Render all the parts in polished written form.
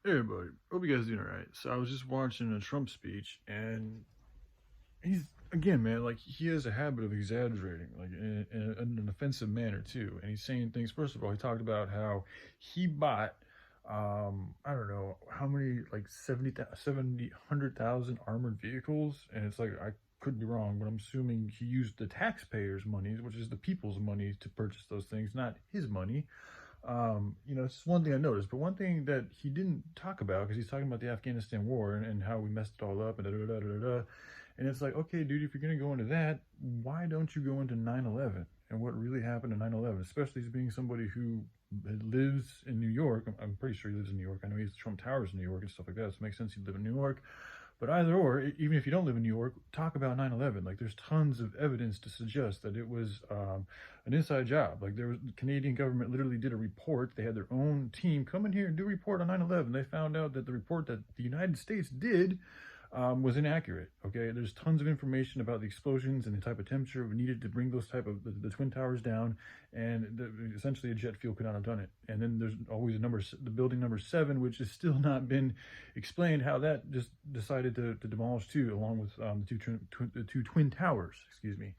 Hey everybody, hope you guys doing alright. So I was just watching a Trump speech, and he's again, man, like he has a habit of exaggerating, like in an offensive manner too. And he's saying things. First of all, he talked about how he bought, I don't know how many, like 100,000 armored vehicles, and it's like I could be wrong, but I'm assuming he used the taxpayers' money, which is the people's money, to purchase those things, not his money. It's just one thing I noticed, but one thing that he didn't talk about, because he's talking about the Afghanistan war and how we messed it all up and da da da da da. And it's like, okay, dude, if you're gonna go into that, why don't you go into 9/11 and what really happened in 9/11? Especially as being somebody who lives in New York. I'm pretty sure he lives in New York. I know he's Trump Towers in New York and stuff like that. So it makes sense he'd live in New York. But either or, even if you don't live in New York, talk about 9/11. Like, there's tons of evidence to suggest that it was an inside job. Like, there was the Canadian government literally did a report. They had their own team come in here and do a report on 9/11. They found out that the report that the United States did was inaccurate. Okay, there's tons of information about the explosions and the type of temperature we needed to bring those type of the twin towers down, and essentially a jet fuel could not have done it. And then there's always the building number 7, which has still not been explained how that just decided to demolish too, along with the two twin towers. Excuse me.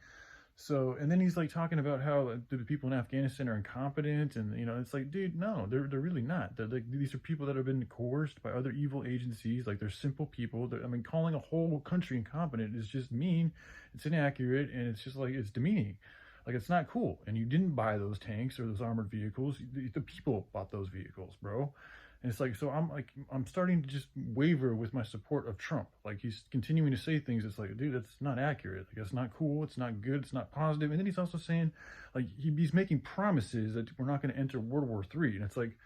So, and then he's like talking about how the people in Afghanistan are incompetent, and it's like, dude, no, they're really not. Like, these are people that have been coerced by other evil agencies. Like, they're simple people. I mean, calling a whole country incompetent is just mean. It's inaccurate, and it's just like it's demeaning. Like, it's not cool. And you didn't buy those tanks or those armored vehicles. The people bought those vehicles, bro. And it's like, so I'm starting to just waver with my support of Trump. Like, he's continuing to say things. It's like, dude, that's not accurate. Like, that's not cool. It's not good. It's not positive. And then he's also saying, like, he's making promises that we're not going to enter World War III. And it's like,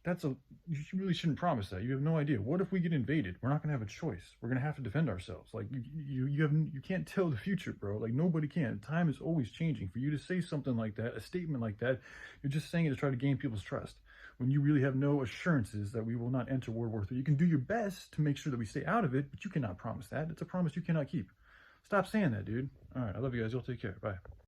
you really shouldn't promise that. You have no idea. What if we get invaded? We're not going to have a choice. We're going to have to defend ourselves. Like, you can't tell the future, bro. Like, nobody can. Time is always changing. For you to say something like that, a statement like that, you're just saying it to try to gain people's trust, when you really have no assurances that we will not enter World War III. You can do your best to make sure that we stay out of it, but you cannot promise that. It's a promise you cannot keep. Stop saying that, dude. All right, I love you guys. Y'all take care. Bye.